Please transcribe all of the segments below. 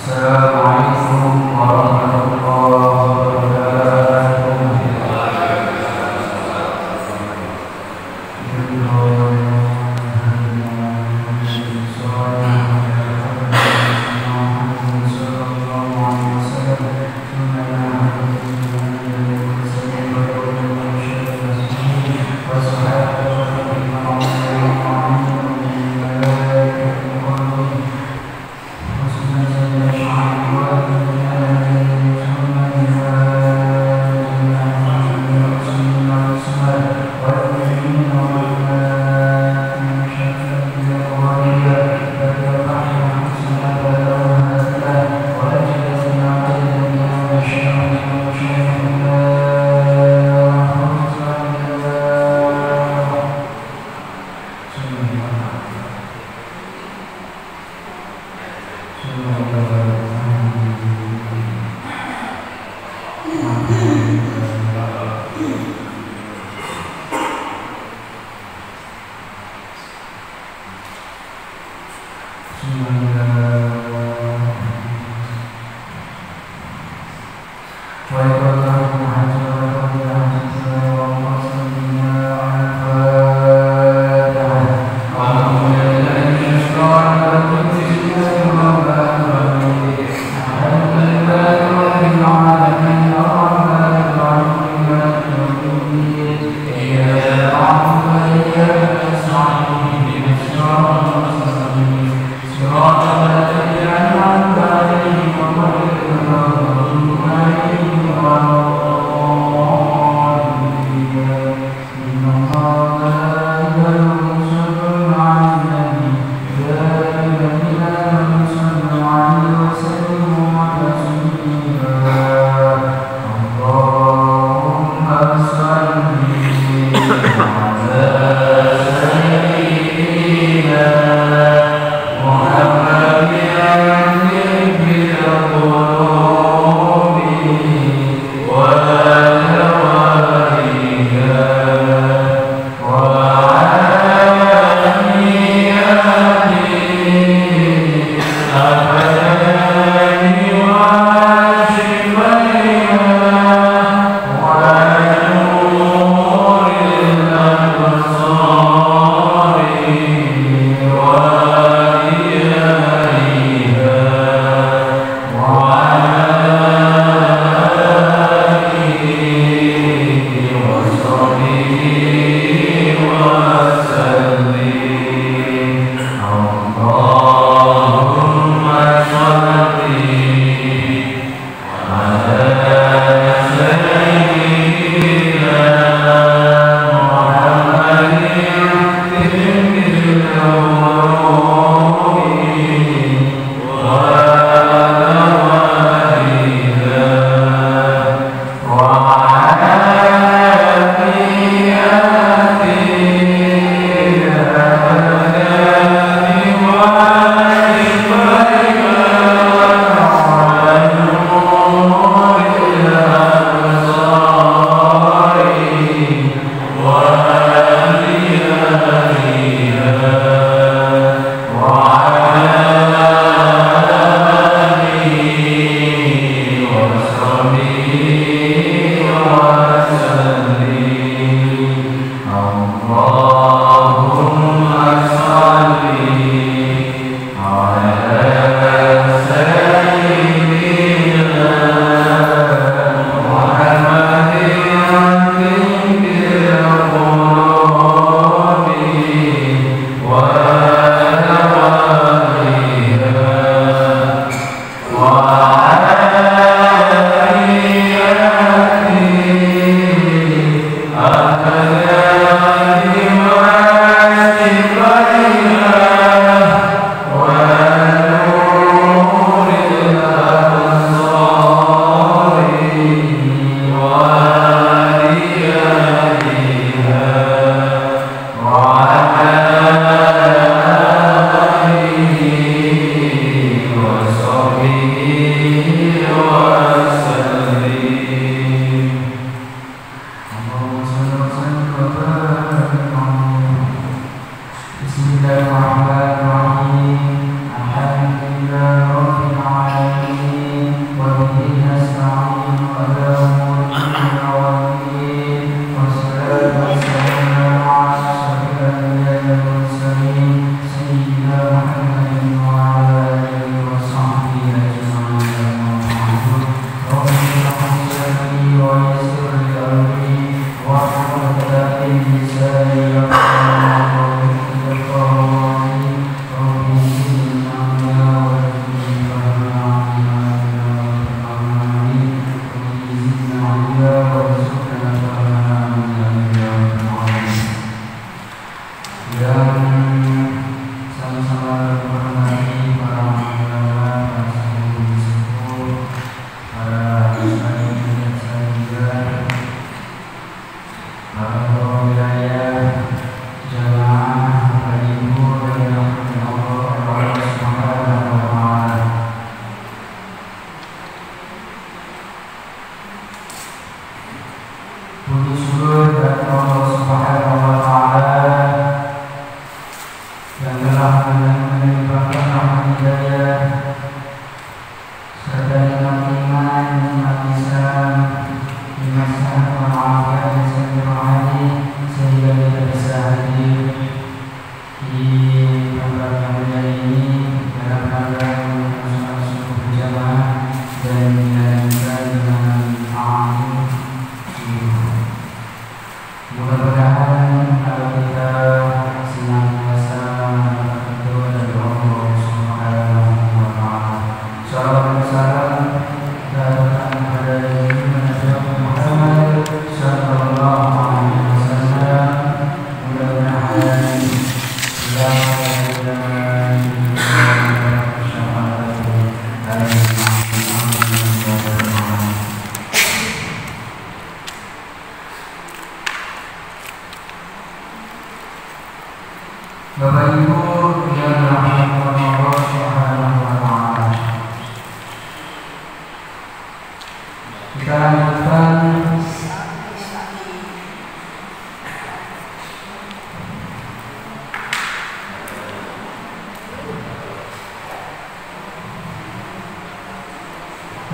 Allahumma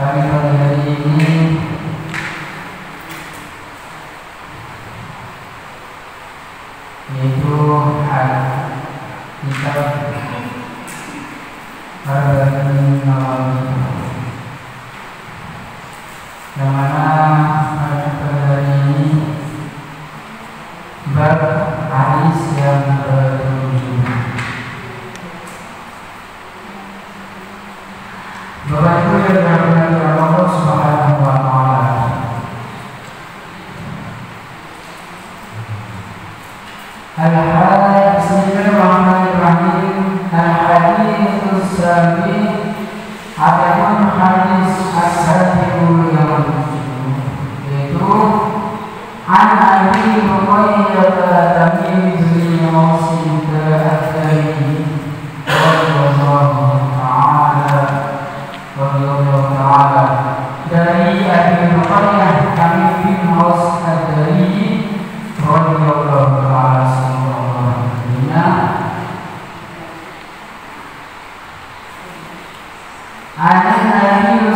Pada pagi hari ini yaitu kitab Arba'in Nawawi, yang mana pada pagi hari ini bab hadis yang ke-7. Bapak Ibu yang dirahmati Allah Subhanahu wa taala, Bismillahirrahmanirrahim. Al-hadits sabi, adapun hadis as-sabiul yang ke-7, yaitu an Abi Hurairah Tamim bin Mawsim al-Adari radhiyallahu ta'ala dari Abi Hurairah Tamim bin Mawsim al-Adari radhiyallahu ta'ala Nabi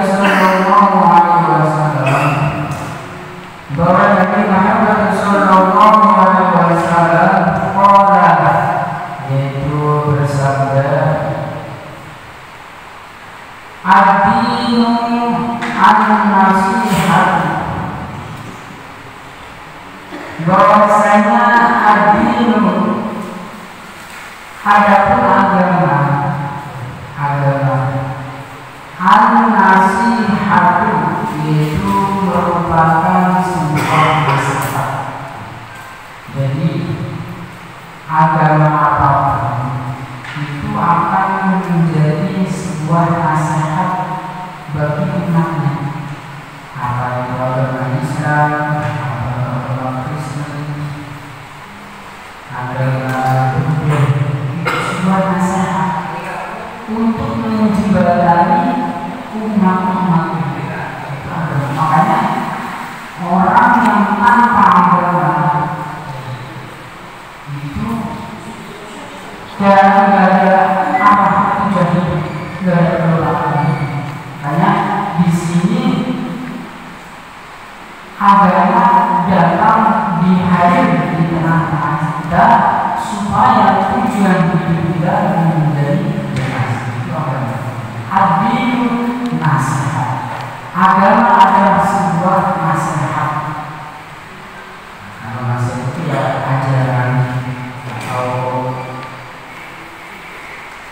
sallallahu alaihi wasallam, bahwa Nabi Muhammad sallallahu alaihi wasallam qala, yaitu bersabda, ad-dinu an-nasihat, bahwasanya ad-dinu adapun agama an-nasihatu, yaitu merupakan sebuah nasihat. Jadi agama apapun itu akan menjadi sebuah nasihat bagi umatnya, apa itu agama Islam, agama Kristen, agama Buddha, itu sebuah nasihat untuk menjembatani umat-umat itu. Makanya orang yang tanpa agama itu gak ada apa-apa, jadi gak ada perlawanan. Makanya di sini agama datang dihadir di tengah-tengah kita supaya tujuan hidup kita menjadi ad-dinu nasihat. Agama adalah sebuah nasihat. Kalau nasihat itu ya ajaran atau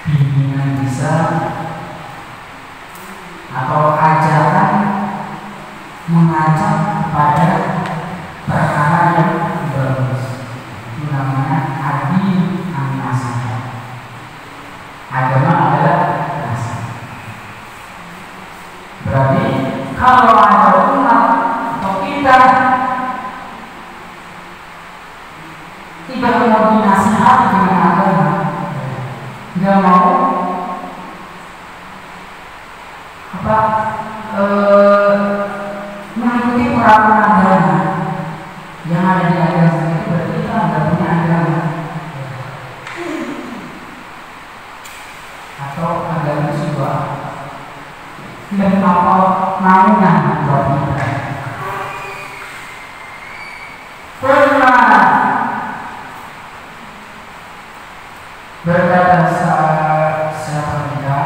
bimbingan bisa, atau ajaran mengajak kepada perkara yang bagus. Itu namanya ad-dinu an-nasihat. Agama adalah berarti kalau ada umat atau kita tidak mau dinasihati dengan agama, nggak mau mengikuti peraturan agama yang ada di agama itu, berarti kita nggak punya agama, atau agama sebuah dan apa maunya buat kita. Pernah berkata siapa kita,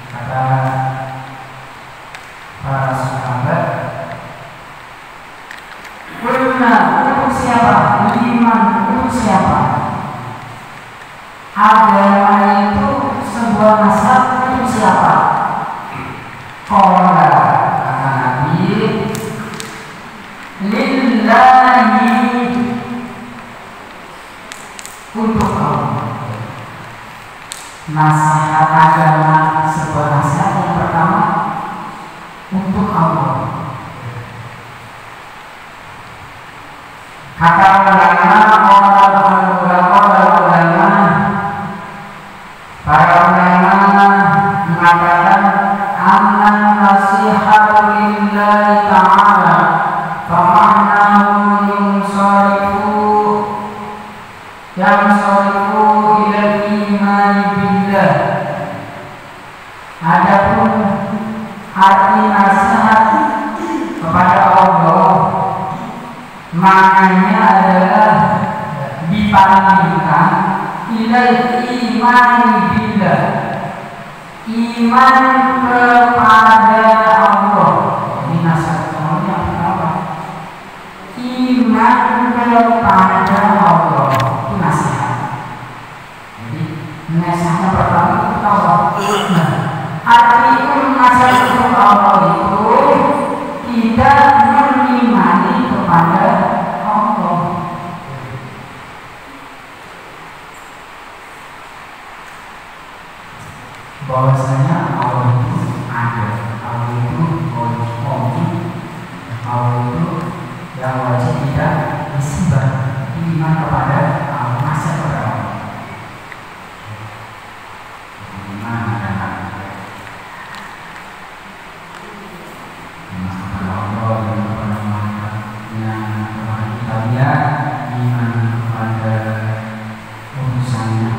kata para sahabat, pernah untuk siapa, iman untuk siapa, agama itu sebuah nasihat untuk siapa? Qala, kata Nabi, lillahi, untuk Allah. Nasihat agama, sebuah nasihat yang pertama untuk Allah. Kata ulama, para ulama mengatakan annan nasihatu lillahi ta'ala, famahnahu yansarifu ila iman billah, Adapun arti nasihat kepada Allah maknanya adalah dipandingkan ilal imani billah, iman kepada Allah. Ini nasihat semuanya apa? Iman kepada Allah itu nasihat. Jadi nasihatnya pertama itu Allah. Arti nasihat kepada Allah itu tidak mengimani kepada Allah. Bahwasanya Allah itu ada, Allah itu wajib, Allah itu yang wajib tidak disembah. Iman kepada Allah, nasihat kepada Allah. Iman adalah kepada Allah dan kepada malaikatnya, kepada kitabnya, iman kepada urusannya,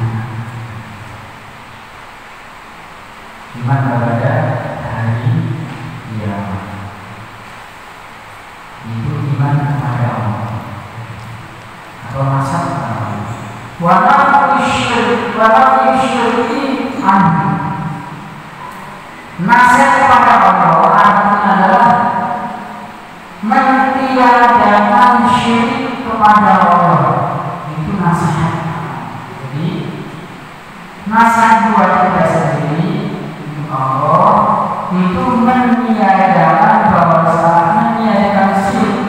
iman kepada hari kiamat. Itu iman kepada Allah atau nasihat kepada Allah. Walau syirki anhu. Nasihat kepada Allah artinya adalah mentiadakan syirik kepada Allah. Itu nasihat. Jadi nasihat buat kita sendiri untuk Allah itu meniadakan meniadakan syirik.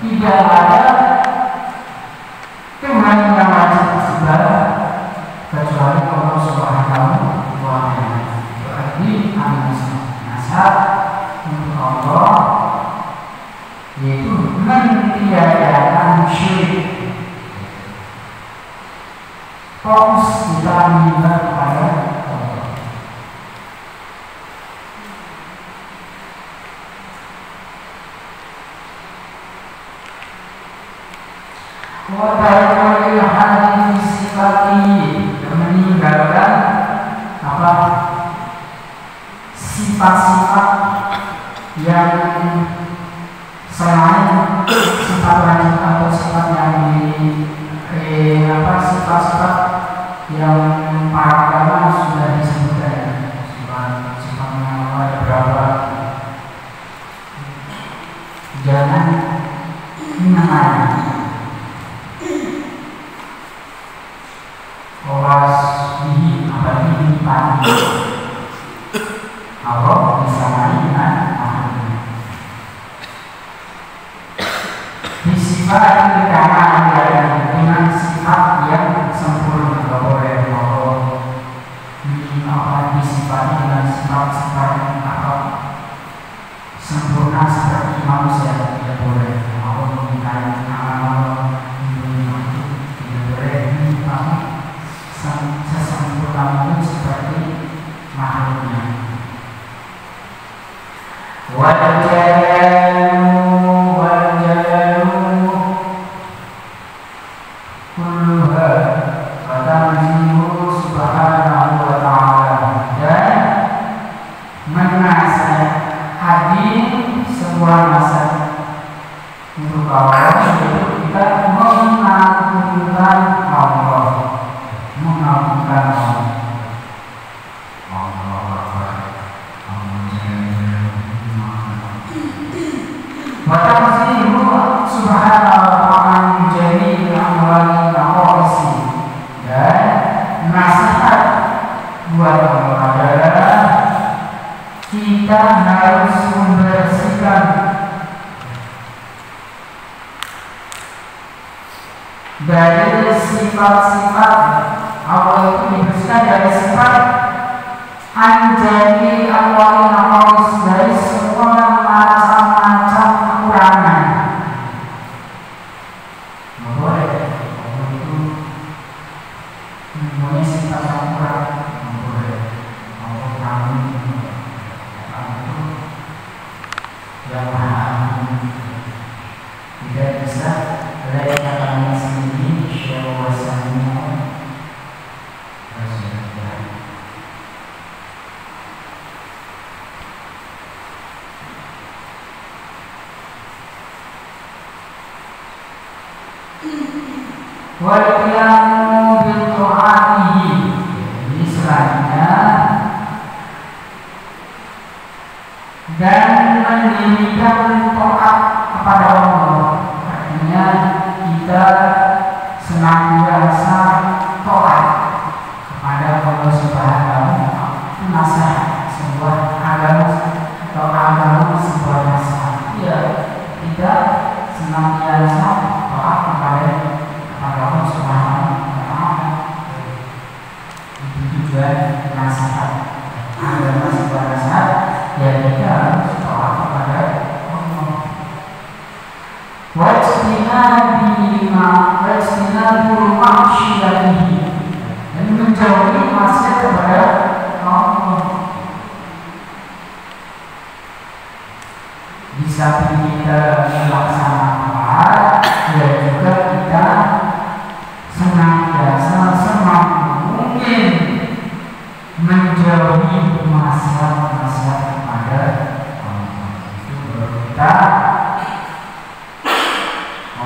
Tidak ada Tuhan yang wajib disembah kecuali Allah Subhanahu wa Ta'ala. Berarti nasihat untuk Allah yaitu mentiadakan syirik. Fokus kita menyembah kepada Allah. Wadarul hadis sifati, meninggalkan apa sifat-sifat yang selain sifat wajib atau sifat yang sifat-sifat yang para ulama sudah disebutkan. Sifat-sifatnya ada berapa? Jangan mengenai bihi abadi padi Allah disamai dengan makhluknya. Disifat dikatakan dengan sifat yang sempurna. Tidak boleh disifat dengan sifat-sifat yang sempurna seperti manusia. Tidak boleh. Allah meminta amal tidak boleh sesempurna mungkin seperti makhluknya. Kulluha fatanzihu subhanahu wa ta'ala, dan menasihati semua nasihat untuk Allah yaitu kita mengagungkan Allah. Mengagungkan Allah. Watanzihu subhanahu wa ta'ala jami'il amwali naqaisi, dan nasihat buat Allah adalah kita harus membersihkan dari sifat-sifat Allah itu, dibersihkan dari sifat anjani amwali naqais, dari semua macam-macam kekurangan. Boleh Allah itu mempunyai sifat yang kurang. Boleh Allah kami itu yang maha tidak bisa kalian sendiri syawasannya. Wal-qiyamu bi-ta'atihi. Ini selanjutnya, dan mendirikan taat kepada Allah. Artinya kita senantiasa taat kepada Allah Subhanahu wa Ta'ala. Nasihat sebuah agama atau agama sebuah nasihat. Ya, kita senantiasa taat kepada Allah Subhanahu wa Ta'ala. Itu tujuan nasihat agama sebuah nasihat. Ya, kita harus taat kepada Allah. Wajtinabil ma'syiyatihi, dan menjauhi maksiat kepada Allah. Di samping kita melaksanakan, ya juga kita senantiasa semampu mungkin menjauhi maksiat-maksiat kepada Allah. Itu baru kita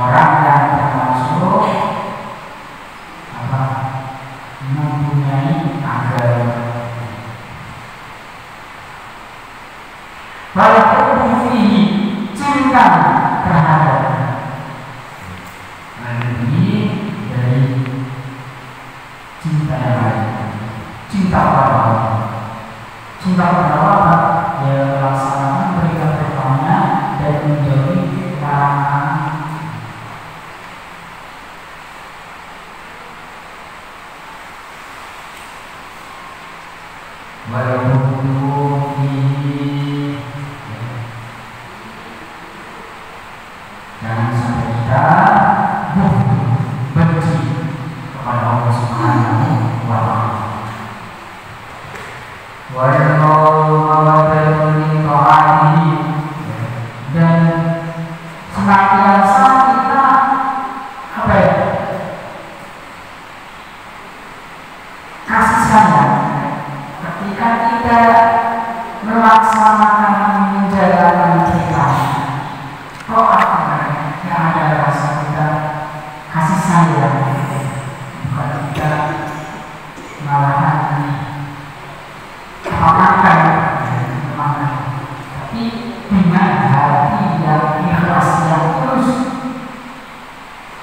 orang yang termasuk mempunyai agama. Walaupun fihi, cinta terhadap. Nah, ini dari cinta yang lain. Cinta pada Allah. Cinta pada Allah, ya melaksanakan perintah-perintahnya dan menjauhi larangan. Walaupun fihi, jangan sampai kita benci kepada Allah Subhanahu wa Ta'ala. Dan senantiasa kita kasih sayang ketika kita melaksanakan menjalankan kita taat yang ada rasa kita kasih sayang, bukan kita malahan makan, tapi dengan hati yang ikhlas yang terus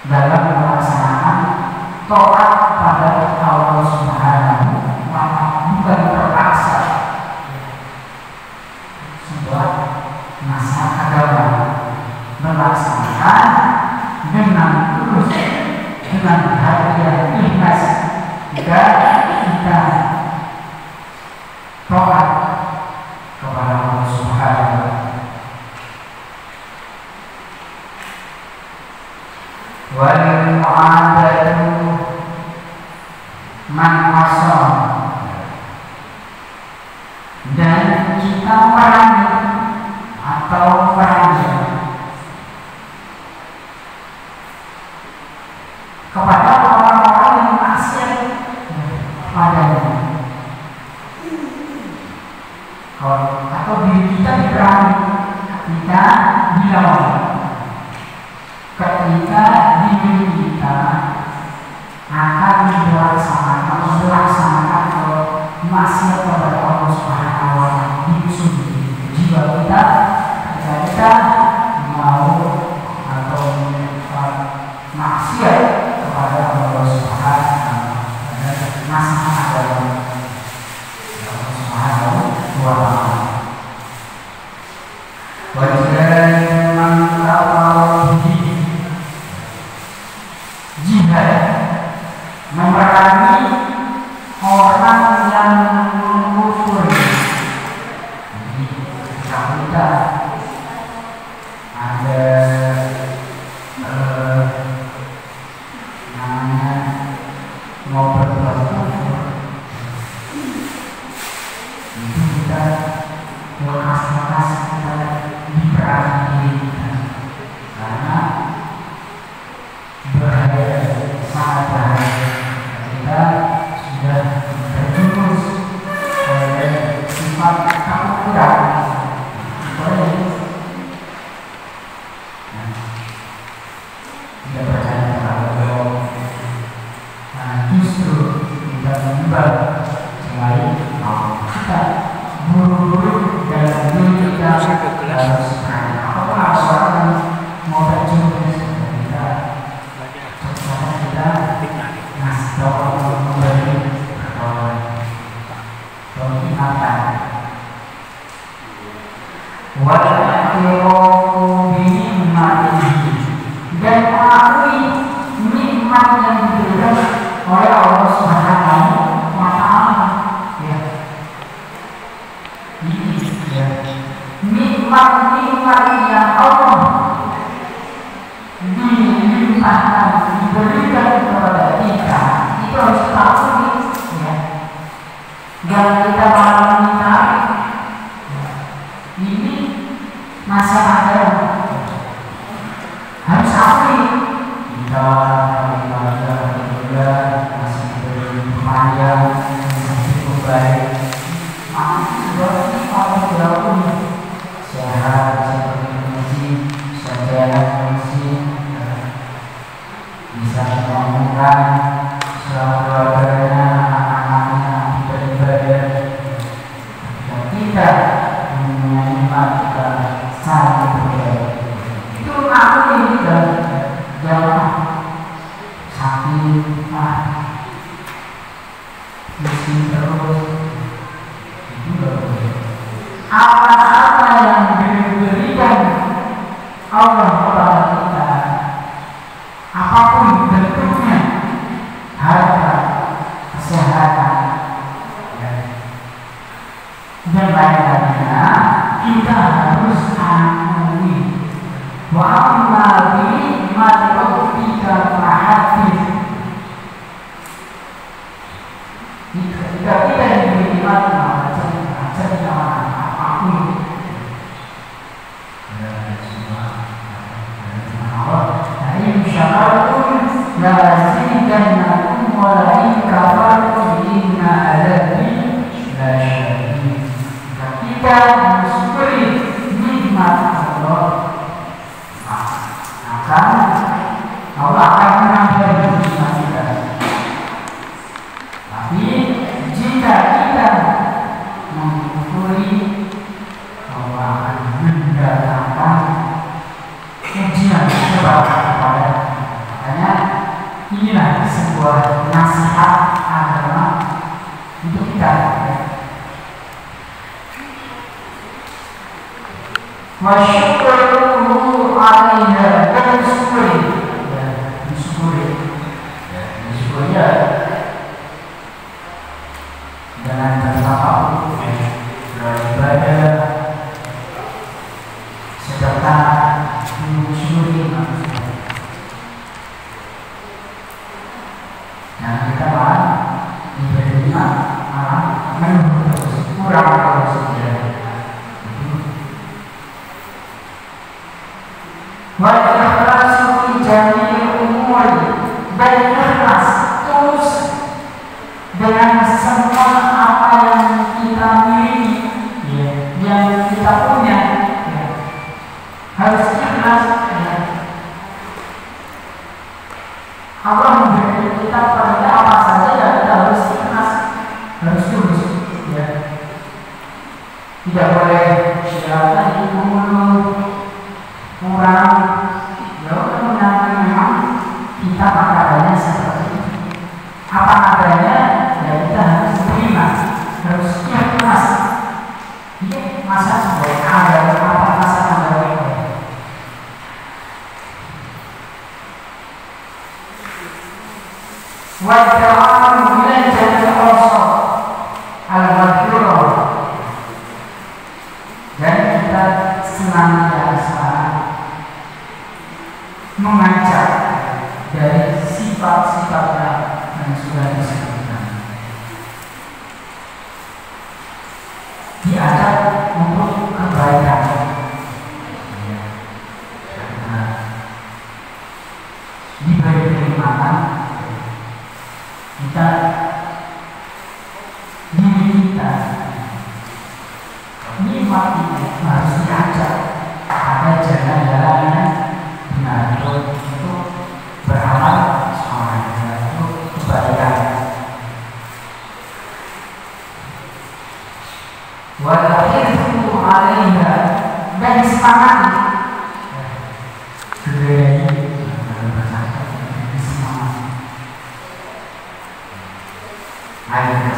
dalam melaksanakan taat pada Allah Subhanahu wa Ta'ala, bukan terpaksa. Sebuah nasihat agama melaksanakan dengan tulus, dengan hati yang ikhlas, dan kita taat kepada Allah Subhanahu wa Ta'ala. Wal mu'adatu man asam, dan kita merangi atau merangi kepada orang-orang yang maksiat padanya. Atau diri kita diperangi ketika dilawan, ketika diri kita akan melaksanakan maksiat kepada Allah Subhanahu wa Ta'ala. Jiwa kita ketika kita mau atau maksiat kepada Allah Subhanahu wa Ta'ala, nasihat agama Allah Subhanahu wa Ta'ala. Jihad memerangi orang yang kufur. Kita ada namanya mau berbuat kufur, itu kita lekas kita diperangi diri kita, karena bahaya, sangat bahaya. Kita sudah terjumus oleh sifat kekufuran, tidak percaya kepada Allah, wal-i'tirafu bi nikmatihi, dan mengakui nikmat yang diberikan oleh Allah Subhanahu wa Ta'ala. Ya. Ini ya. Nikmat-nikmat yang Allah dilimpahkan, diberikan kepada kita, itu harus kita akui, ya. Dan kita malah mengingkari. Ini masalah harus akui. Kita masih berpanjang, masih cukup baik. Berarti kalau berlaku sehat, seperti masih saja masih bisa menemukan keluarganya, anak-anaknya beribadah. Dan kita menikmat kita saling berbeda. Itu aku ini dan jangan sakit, miskin terus. Apa-apa yang diberikan Allah kepada kita, apapun bentuknya, harta, kesehatan, dan lain-lainnya, kita harus akui wa amma bi nikmati rabbika fahaddits. Jika kita diberi nikmat, lazidannakum wa la in kafartum inna adzabi lasyadid. Kita mensyukuri nikmat Allah, Allah akan menambah nikmat kita. Tapi jika kita mengkufuri, Allah akan mendatangkan ujian berat kepada. Makanya inilah sebuah nasihat agama untuk kita. Wa syukruhu 'alaiha, dan disyukuri, dengan bertawakal, beribadah, sedekah, mensyukuri. Nah, kita malah diberi nikmat, malah menurut kurang terus. Wa ikhlasu fi jami'il umuri, dan ikhlas tulus dengan semua apa yang kita miliki, yang kita punya, harus ikhlas. Allah memberi kita pada apa saja, ya kita harus ikhlas, harus tulus, ya. Tidak boleh tadi kurang, ya udah memang kita adanya seperti itu. Apa adanya, ya kita harus terima, harus ikhlas. Ini masa sebagai ada apa masa ada ini. Wajah bila jadi kosong al-madhurah, dan kita senantiasa mengajak dari sifat-sifatnya yang sudah disebutkan, diajak untuk kebaikan. Karena diberi kenikmatan, kita diri kita nikmat itu harus diajak pada jalan-jalannya benar untuk beramal soleh, untuk kebaikan. Walakirtu alaiha, dan semangat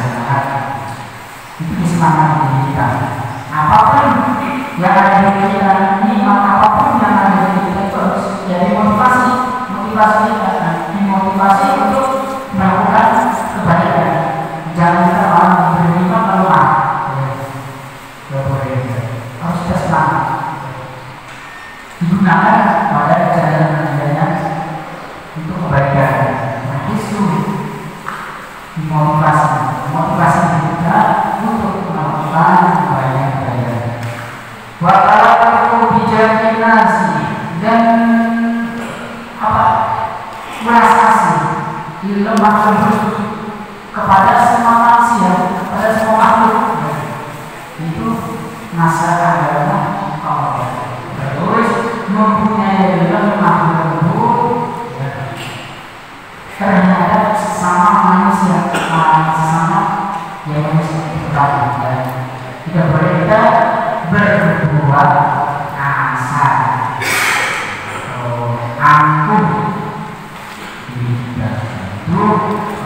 semangat itu semangat kita. Apapun yang ada di kita ini, maka apapun yang ada di kita itu harus jadi motivasi kita, dimotivasi untuk melakukan kebaikan. Jangan kita malah beriman melemah. Tidak boleh. Harus kita semangat. Digunakan pada jalan-jalannya untuk kebaikan. Nah, itu motivasi kita untuk melakukan kebaikan. Waktu bijakinasi dan merasa asing lemah lembut kepada semua manusia, kepada semua makhluk. Itu masalah adalah terus mempunyai lemah lembut terhadap sesama manusia, sesama yang manusia kita. Tidak boleh kita berbuat kasar, angkuh. Itu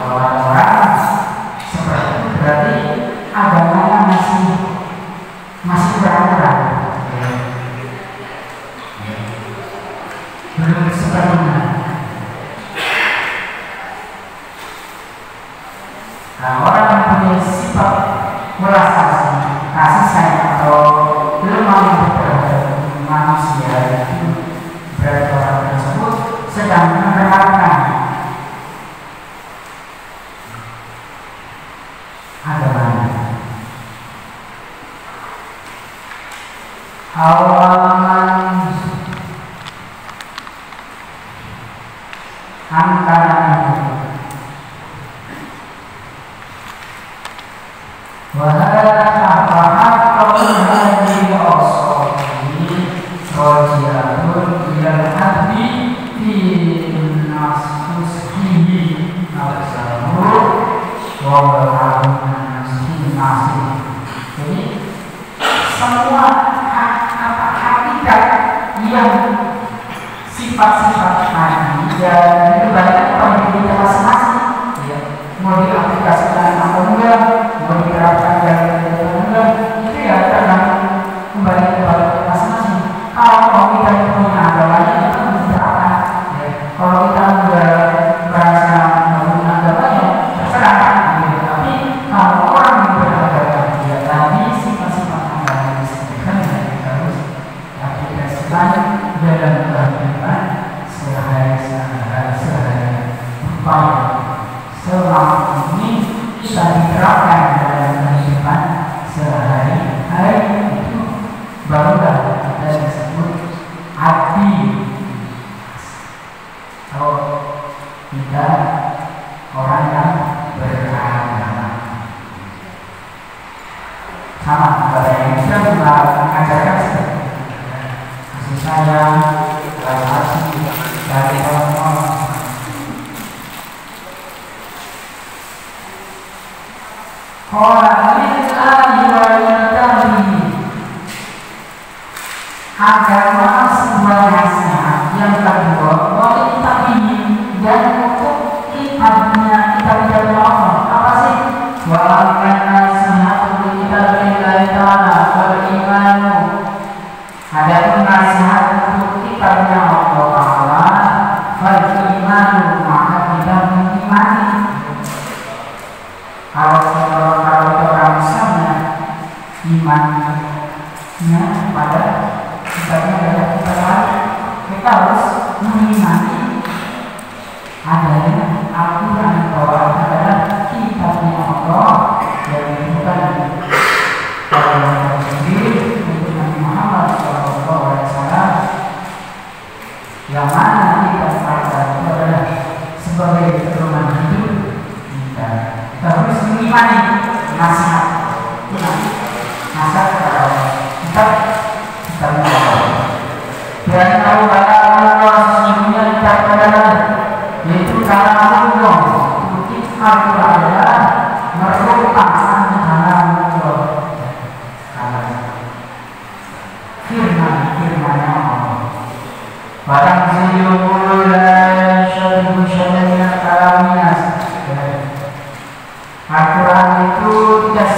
orang-orang seperti itu berarti agamanya masih kurang-kurang, belum sepenuhnya. Nah, orang yang punya sifat merasa kasih sayang atau lemah lembut terhadap manusia, itu berarti orang tersebut sedang menerapkan agamanya. Awalan antara jadi semua hakikat yang sifat-sifat tadi dan dikembalikan kepada diri kita masing-masing, ya. Mau diaplikasikan atau enggak, mau diterapkan dan enggak, itu ya tergantung kembali kepada kita masing-masing. Kalau kita punya agamanya itu diterapkan, ya. Kalau kita enggak merasa punya agamanya, terserah. Tapi kalau orang yang beragama, ya tadi sifat-sifat agama disebutkan, ya kita harus aplikasikan dalam kehidupan sehari-hari. Selama ini bisa diterapkan dalam kehidupan sehari-hari, itu barulah kita disebut abdi. Kalau kita orang yang beragama, sama kepada yang bisa mengajarkan kasih sayang, kasih dari orang-orang. Agama sebuah nasihat. Yang kedua, boleh kita ingin dan untuk kitabnya, kita bicara Allah. Apa sih? Walaupun nasihat untuk kita billahi ta'ala beriman. Adapun nasihat untuk kitabnya Allah Ta'ala beriman, maka kita mengimani. Kalau orang misalnya imannya pada kitabnya adalah kitab, kita harus mengimani adanya Al-Quran bahwa adalah kitabnya Allah yang bukan Allah sendiri untuk Nabi Muhammad SAW, yang mana kita pada itu adalah sebagai pedoman hidup kita. Kita harus mengimani nasihat kepada Allah. Kita mengimani dan tahu bahwa Allah sesungguhnya tidak adalah, yaitu cara Allah untuk Al-Quran adalah merupakan dalam Allah, firman-firmannya Allah. Barang siapa yang syai'un kalaminas, Al-Quran itu tidak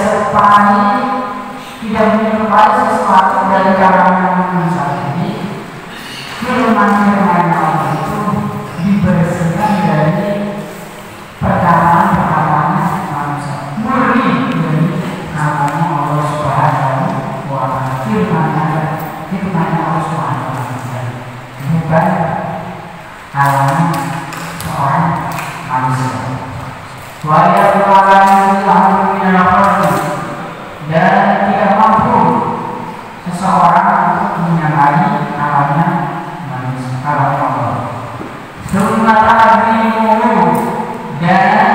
menyerupai sesuatu dari kalangan manusia ini, firman-firman Allah itu dibersihkan dari perkataan-perkataan manusia, murni dari namanya Allah Subhanahu wa Ta'ala. Firman-nya Allah Subhanahu wa Ta'ala, bukan kalangan seorang manusia. Dan tidak mampu seseorang untuk menyamai namanya manusia, kalangan Allah. Dan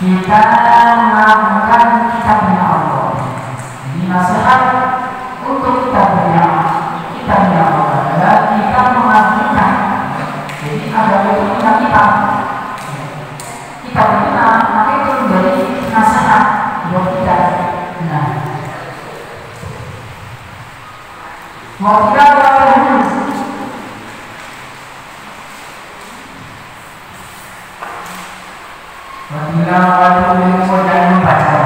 kita melakukan kitabnya Allah. Ini nasihat untuk kitabnya Allah adalah kita melakukan. Jadi agama itu kita maka itu menjadi nasihat buat kita. Nah, mau kita waktu dan membaca.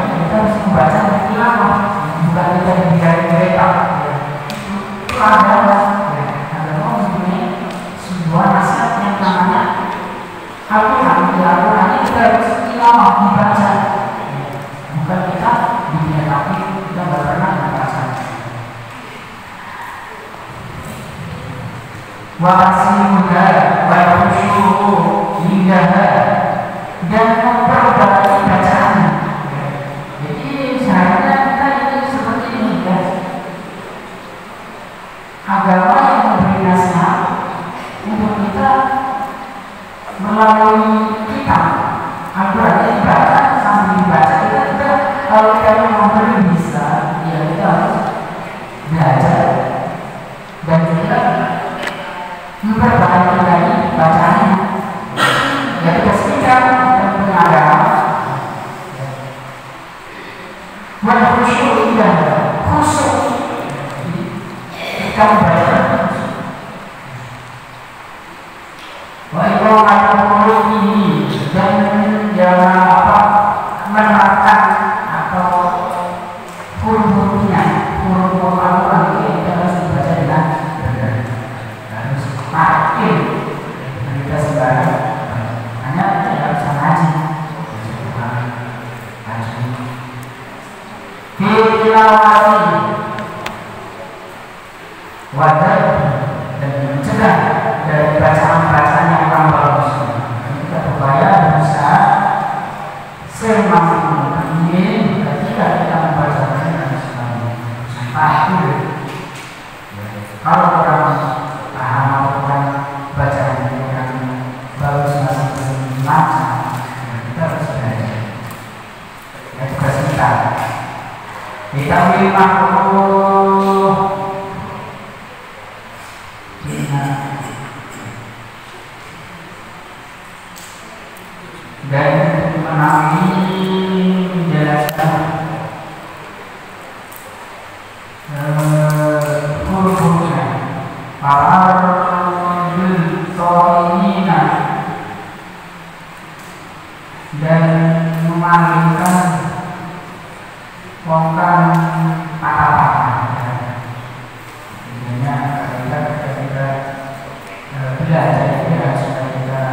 Kita harus membaca tilawah, bukan kita dibiarkan mereka. Itu adalah sebuah nasihat yang namanya Al-Quran. Di Al-Quran ini kita harus tilawah, dibaca, bukan kita dibiarkan, tapi kita tidak pernah membaca. Wasimuha wa khusyuhu indaha, dan memperbaiki bacaan. Jadi seharusnya kita ini seperti ini ya. Agama yang memberi nasihat untuk kita melalui kitab Al-Quran yang dibaca, sambil dibaca kita kalau kita memberi bisa, ya kita harus belajar dan juga memperbaiki lagi bacaannya. Ya kita sekitar dan pengarang buat khusyuk dan khusyuk kita membaca. Ini dan jangan menerapkan atau huruf-hurufnya, huruf-huruf Al-Quran itu kita harus dibaca dengan benar, harus makin kita sembarang. Hanya tidak bisa ngaji, tilawati wadah dan mencegah dari bacaan-bacaan yang kurang bagus. Kita berupaya berusaha semampu mungkin ketika kita membacanya harus paham. Kalau orang paham atau orang bacaan yang bagus masih belum dibaca, kita harus belajar. Ya tugas kita. Kita makruh dan mengenai menjelaskan huruf-hurufnya para biltoinina dan memalingkan wongkan patah-patah. Intinya kita belajar supaya kita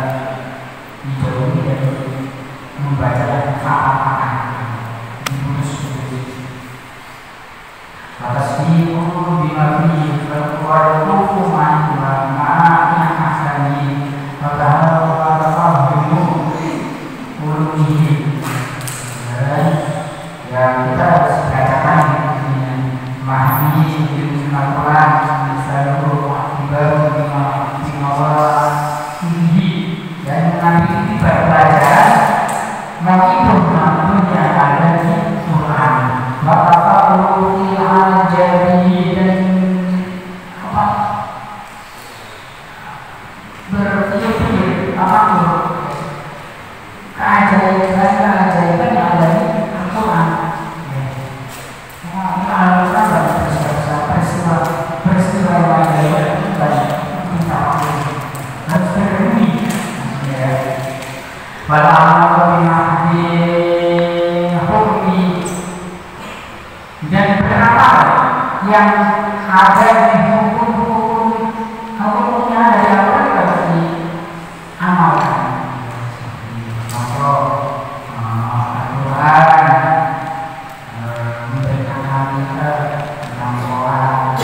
dijauhi dari membaca kata-kata diurus-urus. Atas itu bimafi berkualitas mana yang asli padahal urusi yang kita harus bacakan memahami ilmu Al-Quran misalnya baru tinggi dan mengambil tiba pelajaran menghitung waktunya ada di Quran. Bapak perlu jadi dan berpikir apapun keajaiban yang ada di Al-Quran. Peristiwa yang ada kita harus berani. Walau bimahdi hukmi, dan beramal yang ada di hukum-hukumnya dari Allah harus diamalkan. Contoh Al-Quran memberikan hal kita tentang sholat,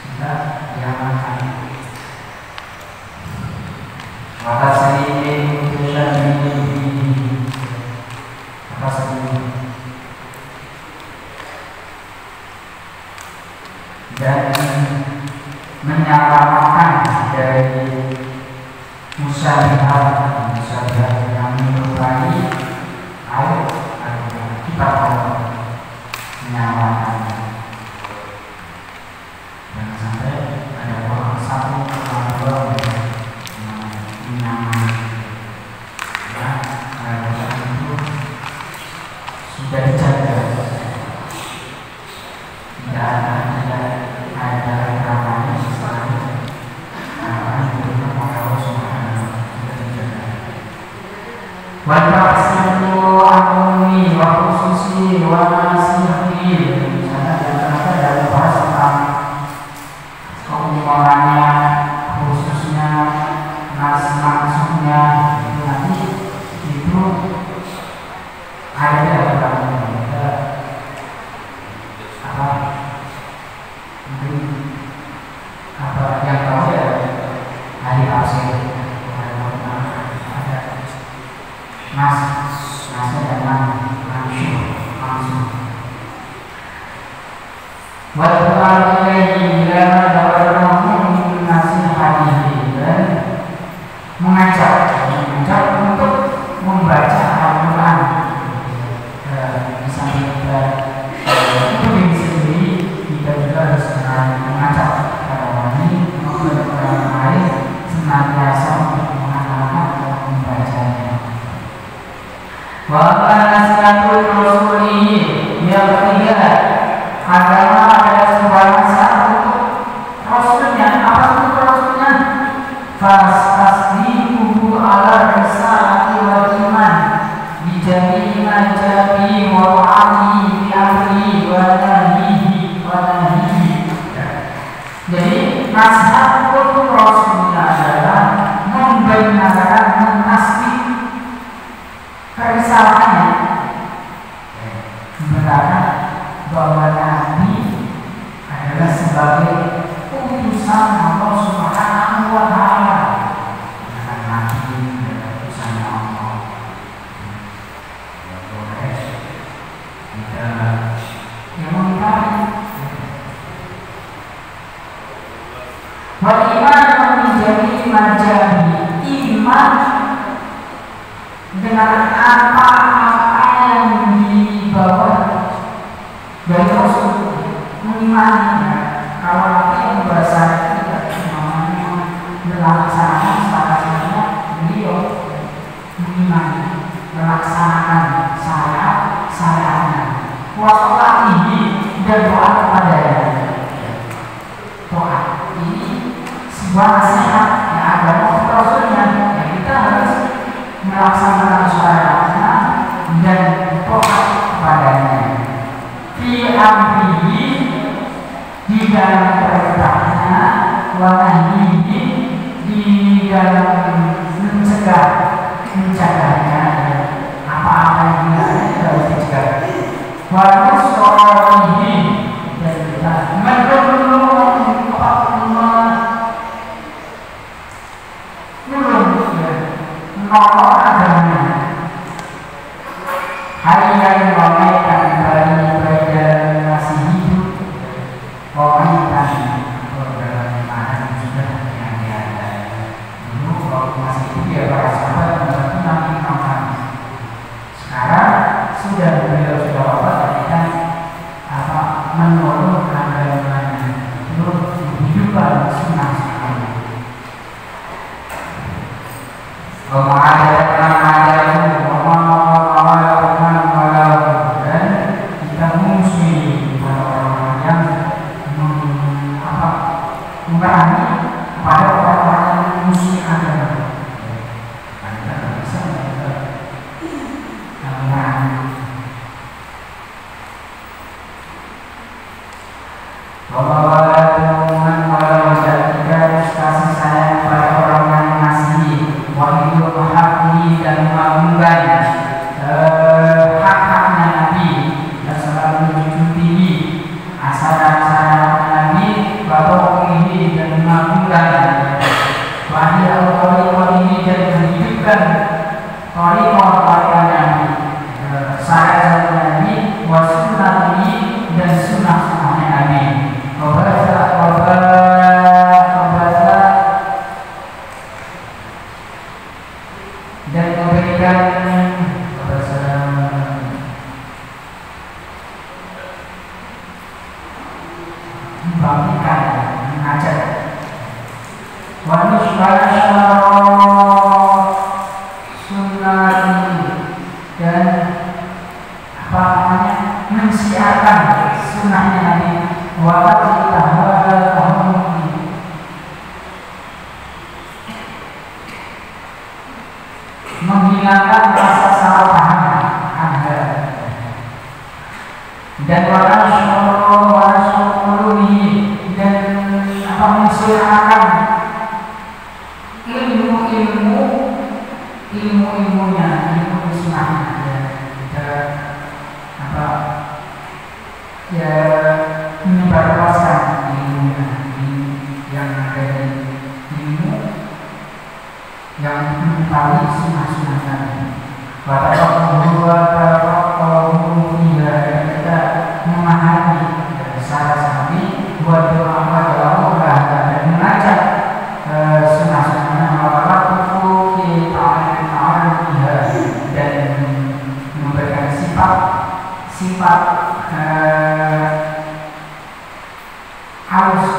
sudah diamalkan. Maka sedikit dan menyelamatkan dari musyabihat yang menyerupai air kita perlu menyelamatkan. Jangan sampai ada orang satu orang dua menyaman, ya, itu sudah dijaga, tidak ada ramai sesuatu Wajahsiku akuni wa khususi wa nasihi. Misalnya ternyata dari bahas tentang keumumannya, khususnya, maksudnya itu nanti itu ada apa yang tahu ya hari asing ada masnya dan langsung wal ilaihi ila dawarahum nasihatihi, dan mengajak untuk membaca Al-Quran. Misalnya kita itu diri sendiri, kita juga harus mengajak orang lain senantiasa untuk mengamalkan atau membacanya. Wa nasihatul rasuli, yang ketiga agama ada sebuah nasihat untuk rasulnya. Apa itu rasulnya? Fastasdiquhu ala risalati wal iman bijami'i ma jabi wa wa'ali bi amri wa nahihi. Jadi nasihat untuk rasulnya adalah membenarkan, menasbih kerisalahannya, membenarkan bahwa Nabi adalah sebagai utusan Allah Subhanahu wa Ta'ala. Nabi adalah utusan Allah. Tidak boleh kita yang mengingkari. Wal iman menjadi majabi, iman dengan apa-apa yang dibawa dari Rasul, mengimaninya. Kalau nanti yang bahasa tidak namanya melaksanakan secara beliau mengimani, melaksanakan syariatnya. Wasolat ini dan doa kepadanya. Doa ini sebuah nasihat yang ada untuk Rasulnya, yang kita harus melaksanakan syariatnya dan doa kepadanya. Fi amrihi, di dalam perintahnya, wa nahyihi, di dalam mencegahnya, apa-apa yang dilarang harus dicegah. Wa nusronihi, dan kita menolong agamanya. Hari yang meramaikan bayi dan masih hidup, meramaikan dalam iman juga yang ada. Dulu waktu masih hidup ya para sahabat membantu Nabi Muhammad. Sekarang sudah beliau sudah wafat, kita menolong agamanya, terus menghidupkan sunnah-sunnahnya. Dan kita mengusir orang-orang yang memberani pada orang-orang yang mengusir agama. memberikan thariqah Nabi, syariat Nabi, wasunnah dan sunnah-sunnahnya Nabi. Dan memberikan membangkitkan, mengajak sunnah dan apa namanya mensiarkan sunnahnya Nabi, menghilangkan rasa salah paham Anda, dan dan apa mensiarkan ilmu-ilmunya, ilmu sunnahnya, ya menyebarluaskan ilmunya, yang ada di ilmu yang mengetahui sunnah-sunnah Nabi. Kita memahami syarat Nabi, buat doa dan mengajak sunnah-sunnahnya, dan memberikan sifat halus,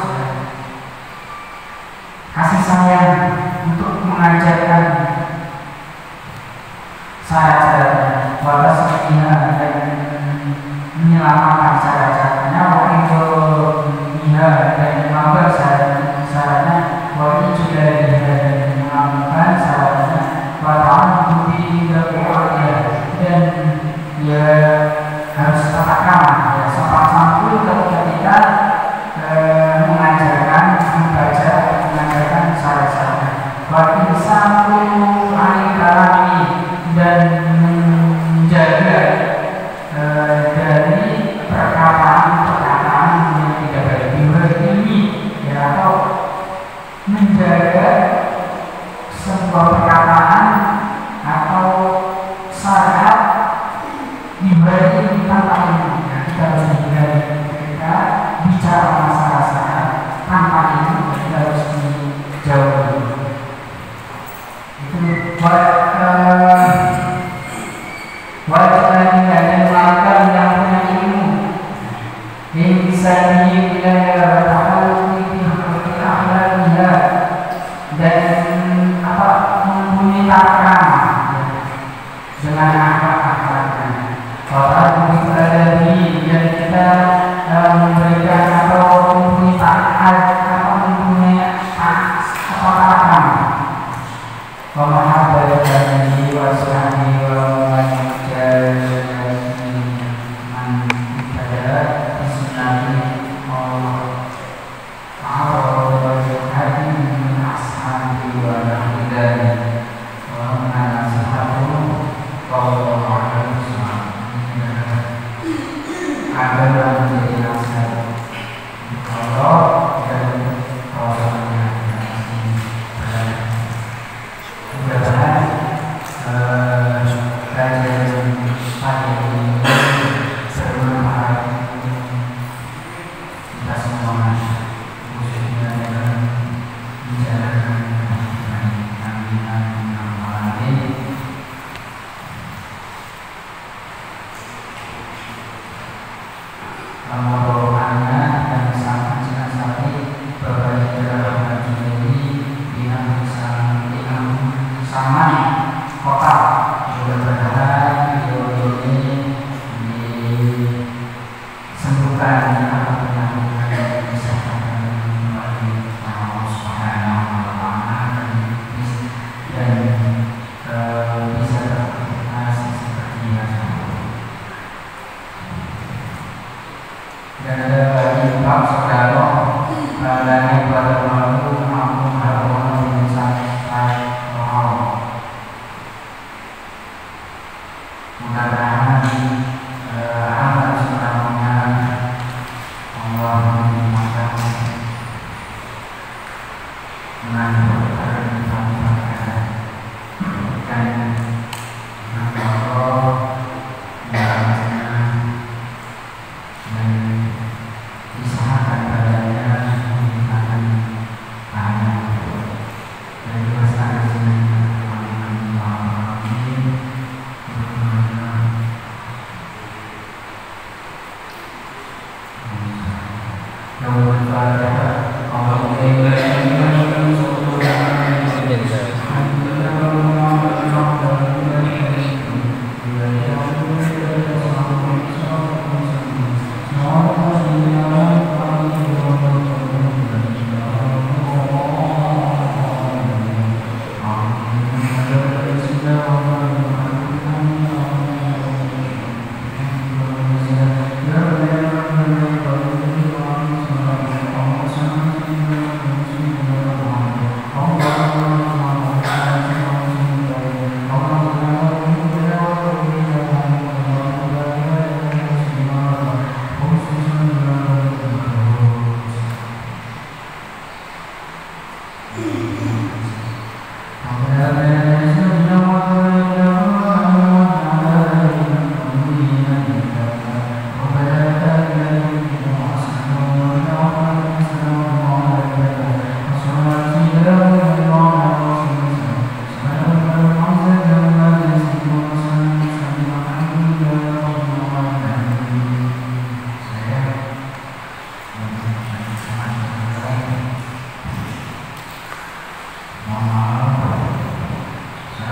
kasih sayang untuk mengajarkan syarat-syaratnya, dan menyelamatkan syarat-syaratnya, dan melanggar syaratnya, juga dan mengamalkan syaratnya, dan ya harus tetap ramah, sopan santun ketika mengajarkan, membaca, mengajarkan syarat-syaratnya. Dan menjaga dari perkataan-perkataan yang tidak baik ini, ya, atau menjaga sebuah perkataan atau syarat diberi tanpa ilmu. Kita harus menghindari ketika bicara masalah syarat tanpa ilmu, kita harus dijauhi. Itu wajib dan melakukan yang punya ilmu, bisa dan mempunyai takaran dengan akhlak-akhlaknya. Dan kita memberikan atau mempunyai taat atau mempunyai takaran.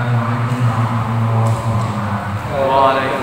Assalamualaikum warahmatullahi wabarakatuh. Waalaikumsalam.